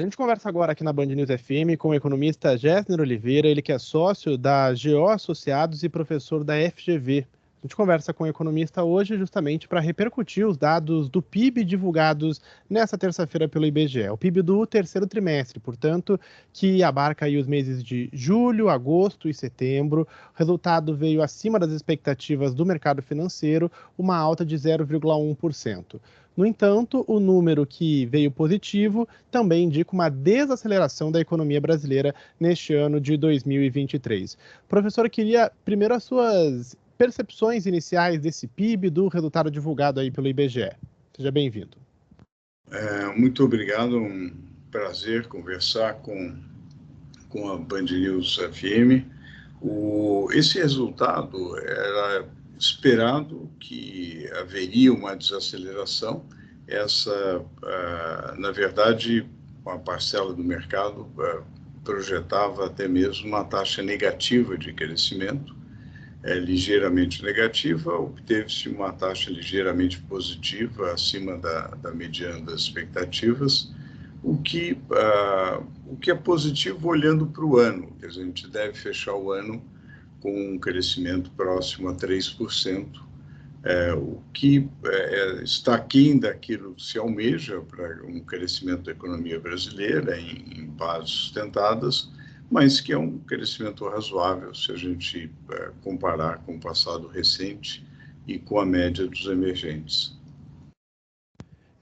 A gente conversa agora aqui na Band News FM com o economista Gessner Oliveira, ele que é sócio da GO Associados e professor da FGV. A gente conversa com o economista hoje justamente para repercutir os dados do PIB divulgados nesta terça-feira pelo IBGE. O PIB do terceiro trimestre, portanto, que abarca aí os meses de julho, agosto e setembro. O resultado veio acima das expectativas do mercado financeiro, uma alta de 0,1%. No entanto, o número que veio positivo também indica uma desaceleração da economia brasileira neste ano de 2023. Professor, eu queria primeiro as suas percepções iniciais desse PIB, do resultado divulgado aí pelo IBGE. Seja bem-vindo. Muito obrigado, um prazer conversar com a Band News FM. Esse resultado era esperado que haveria uma desaceleração. Na verdade, uma parcela do mercado projetava até mesmo uma taxa negativa de crescimento, ligeiramente negativa, obteve-se uma taxa ligeiramente positiva, acima da mediana das expectativas, o que é positivo olhando para o ano. Quer dizer, a gente deve fechar o ano com um crescimento próximo a 3%, o que está aquém daquilo que se almeja para um crescimento da economia brasileira em bases sustentadas, mas que é um crescimento razoável se a gente comparar com o passado recente e com a média dos emergentes.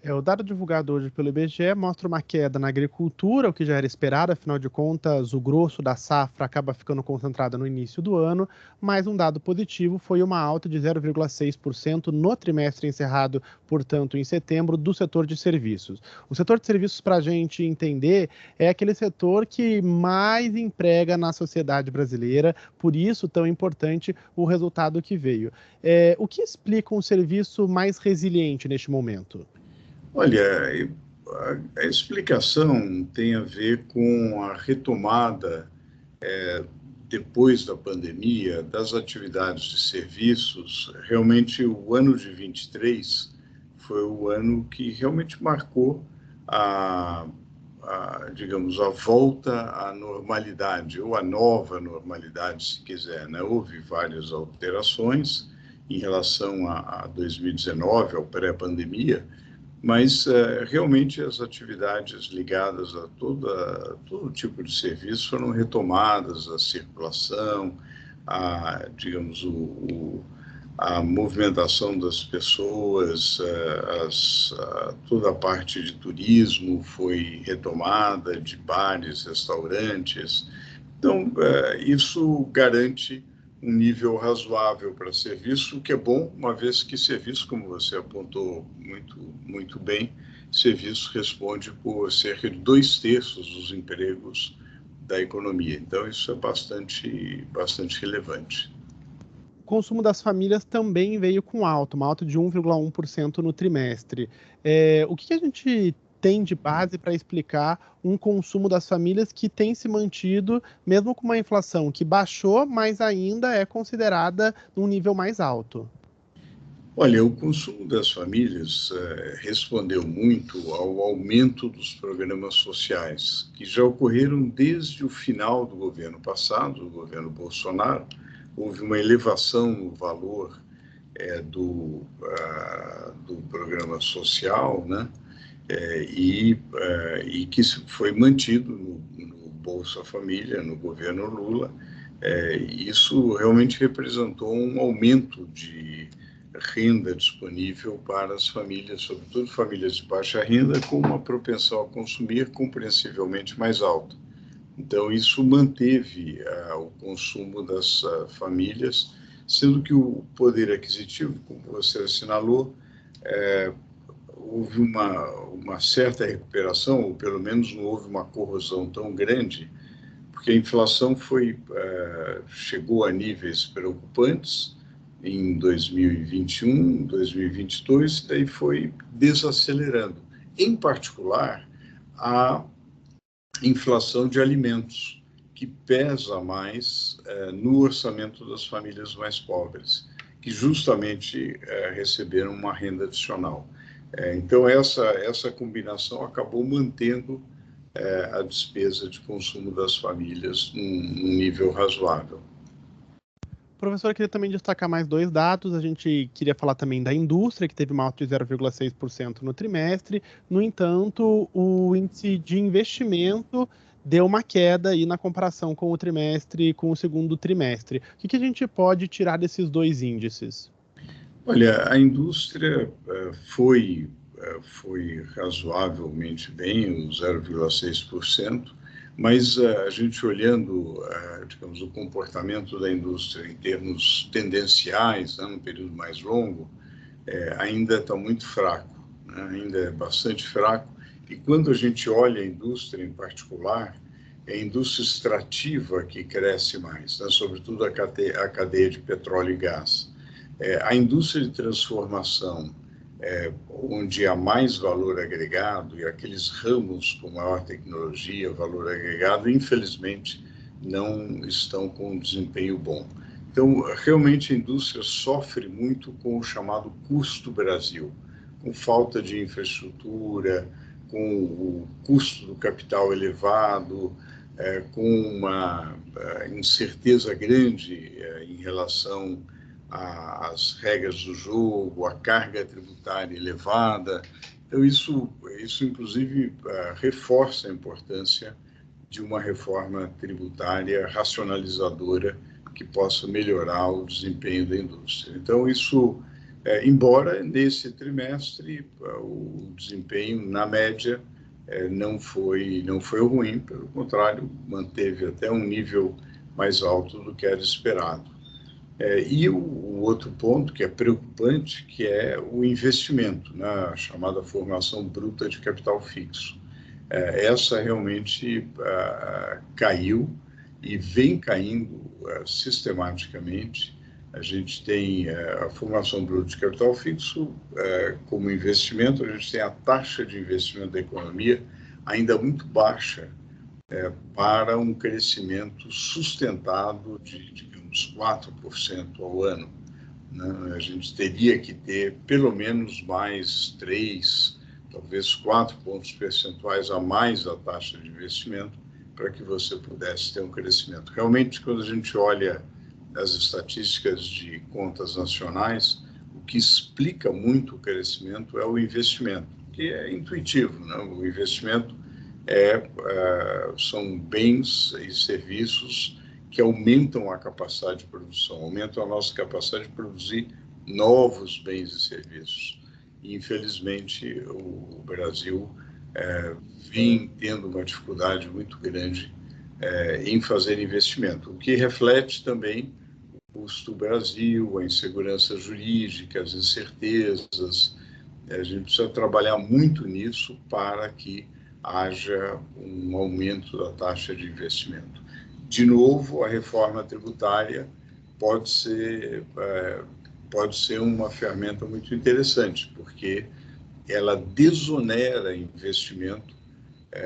O dado divulgado hoje pelo IBGE mostra uma queda na agricultura, o que já era esperado, afinal de contas, o grosso da safra acaba ficando concentrado no início do ano, mas um dado positivo foi uma alta de 0,6% no trimestre encerrado, portanto, em setembro, do setor de serviços. O setor de serviços, para a gente entender, é aquele setor que mais emprega na sociedade brasileira, por isso tão importante o resultado que veio. O que explica um serviço mais resiliente neste momento? Olha, a explicação tem a ver com a retomada, depois da pandemia, das atividades de serviços. Realmente, o ano de 23 foi o ano que realmente marcou digamos, a volta à normalidade, ou a nova normalidade, se quiser, né? Houve várias alterações em relação a 2019, ao pré-pandemia, mas realmente as atividades ligadas a todo tipo de serviço foram retomadas, a circulação, digamos, a movimentação das pessoas, toda a parte de turismo foi retomada, de bares, restaurantes. Então, isso garante um nível razoável para serviço, o que é bom, uma vez que serviço, como você apontou muito bem, serviço responde por cerca de 2/3 dos empregos da economia. Então, isso é bastante relevante. O consumo das famílias também veio com alta, uma alta de 1,1% no trimestre. O que a gente tem de base para explicar um consumo das famílias que tem se mantido, mesmo com uma inflação que baixou, mas ainda é considerada num nível mais alto? Olha, o consumo das famílias respondeu muito ao aumento dos programas sociais, que já ocorreram desde o final do governo passado, do governo Bolsonaro. Houve uma elevação no valor do programa social, né? E que foi mantido no Bolsa Família, no governo Lula. Isso realmente representou um aumento de renda disponível para as famílias, sobretudo famílias de baixa renda, com uma propensão a consumir compreensivelmente mais alta. Então, isso manteve o consumo das famílias, sendo que o poder aquisitivo, como você assinalou, houve uma certa recuperação, ou pelo menos não houve uma corrosão tão grande, porque a inflação chegou a níveis preocupantes em 2021, 2022, daí foi desacelerando. Em particular, a inflação de alimentos, que pesa mais no orçamento das famílias mais pobres, que justamente receberam uma renda adicional. Então, essa combinação acabou mantendo a despesa de consumo das famílias num nível razoável. Professor, eu queria também destacar mais dois dados. A gente queria falar também da indústria, que teve uma alta de 0,6% no trimestre. No entanto, o índice de investimento deu uma queda aí na comparação com o trimestre, com o segundo trimestre. O que a gente pode tirar desses dois índices? Olha, a indústria foi razoavelmente bem, o 0,6%, mas a gente olhando, digamos, o comportamento da indústria em termos tendenciais, né, num período mais longo, ainda está muito fraco, né, ainda é bastante fraco. E quando a gente olha a indústria em particular, é a indústria extrativa que cresce mais, né, sobretudo a cadeia de petróleo e gás. A indústria de transformação, onde há mais valor agregado e aqueles ramos com maior tecnologia, valor agregado, infelizmente, não estão com um desempenho bom. Então, realmente, a indústria sofre muito com o chamado custo Brasil, com falta de infraestrutura, com o custo do capital elevado, com uma incerteza grande em relação às regras do jogo, a carga tributária elevada. Então, isso inclusive, reforça a importância de uma reforma tributária racionalizadora que possa melhorar o desempenho da indústria. Então, isso, embora nesse trimestre o desempenho, na média, não foi ruim, pelo contrário, manteve até um nível mais alto do que era esperado. E o outro ponto que é preocupante, que é o investimento, na chamada formação bruta de capital fixo. Essa realmente caiu e vem caindo sistematicamente. A gente tem a formação bruta de capital fixo como investimento, a gente tem a taxa de investimento da economia ainda muito baixa para um crescimento sustentado de, digamos, 4% ao ano. Né? A gente teria que ter pelo menos mais 3, talvez 4 pontos percentuais a mais da taxa de investimento para que você pudesse ter um crescimento. Realmente, quando a gente olha as estatísticas de contas nacionais, o que explica muito o crescimento é o investimento, que é intuitivo, né? O investimento são bens e serviços que aumentam a capacidade de produção, aumentam a nossa capacidade de produzir novos bens e serviços. E, infelizmente, o Brasil vem tendo uma dificuldade muito grande em fazer investimento, o que reflete também o custo do Brasil, a insegurança jurídica, as incertezas. A gente precisa trabalhar muito nisso para que haja um aumento da taxa de investimento. De novo, a reforma tributária pode ser uma ferramenta muito interessante, porque ela desonera investimento,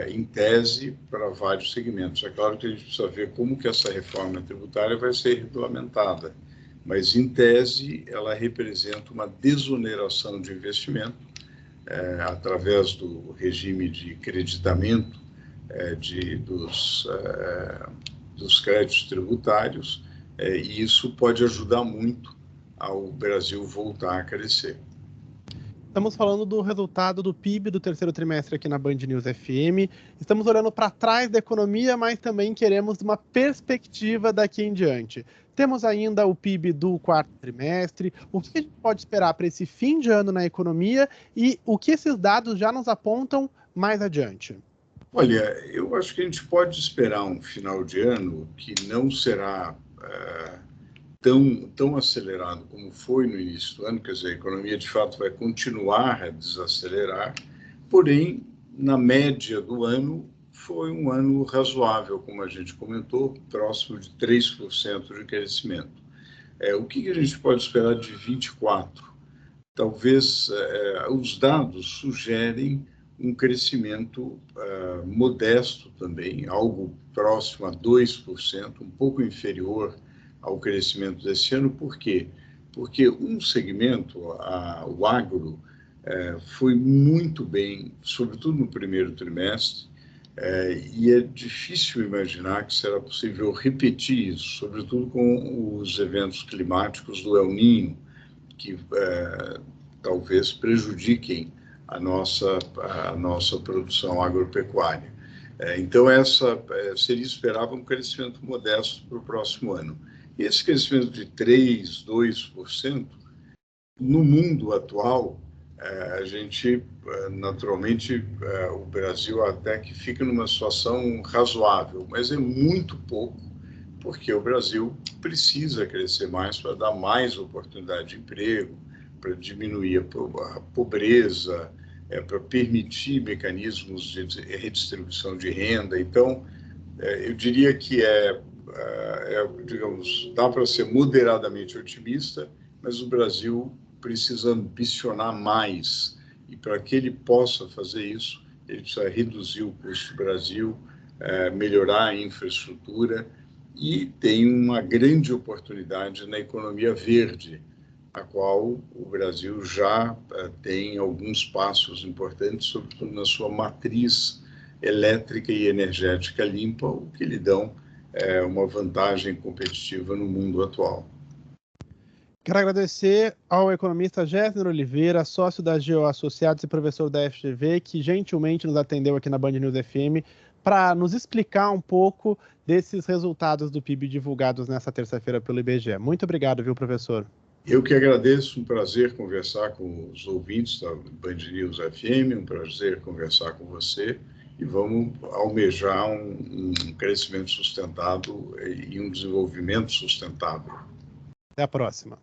em tese, para vários segmentos. É claro que a gente precisa ver como que essa reforma tributária vai ser regulamentada, mas, em tese, ela representa uma desoneração de investimento, através do regime de creditamento dos créditos tributários, e isso pode ajudar muito ao Brasil voltar a crescer. Estamos falando do resultado do PIB do terceiro trimestre aqui na Band News FM. Estamos olhando para trás da economia, mas também queremos uma perspectiva daqui em diante. Temos ainda o PIB do quarto trimestre. O que a gente pode esperar para esse fim de ano na economia e o que esses dados já nos apontam mais adiante? Olha, eu acho que a gente pode esperar um final de ano que não será tão acelerado como foi no início do ano, quer dizer, a economia de fato vai continuar a desacelerar, porém, na média do ano, foi um ano razoável, como a gente comentou, próximo de 3% de crescimento. O que a gente pode esperar de 24? Talvez os dados sugerem um crescimento modesto também, algo próximo a 2%, um pouco inferior ao crescimento desse ano. Por quê? Porque um segmento, o agro, foi muito bem, sobretudo no primeiro trimestre, E é difícil imaginar que será possível repetir isso, sobretudo com os eventos climáticos do El Niño, que talvez prejudiquem a nossa produção agropecuária. Então, seria esperável um crescimento modesto para o próximo ano. E esse crescimento de 3%, 2%, no mundo atual, a gente, naturalmente, o Brasil até que fica numa situação razoável, mas é muito pouco, porque o Brasil precisa crescer mais para dar mais oportunidade de emprego, para diminuir a pobreza, para permitir mecanismos de redistribuição de renda. Então, eu diria que digamos, dá para ser moderadamente otimista, mas o Brasil precisa ambicionar mais. E para que ele possa fazer isso, ele precisa reduzir o custo do Brasil, melhorar a infraestrutura, e tem uma grande oportunidade na economia verde, a qual o Brasil já tem alguns passos importantes, sobretudo na sua matriz elétrica e energética limpa, o que lhe dão uma vantagem competitiva no mundo atual. Quero agradecer ao economista Gessner Oliveira, sócio da GO Associados e professor da FGV, que gentilmente nos atendeu aqui na Band News FM para nos explicar um pouco desses resultados do PIB divulgados nesta terça-feira pelo IBGE. Muito obrigado, viu, professor? Eu que agradeço, um prazer conversar com os ouvintes da Band News FM, um prazer conversar com você, e vamos almejar um crescimento sustentado e um desenvolvimento sustentável. Até a próxima.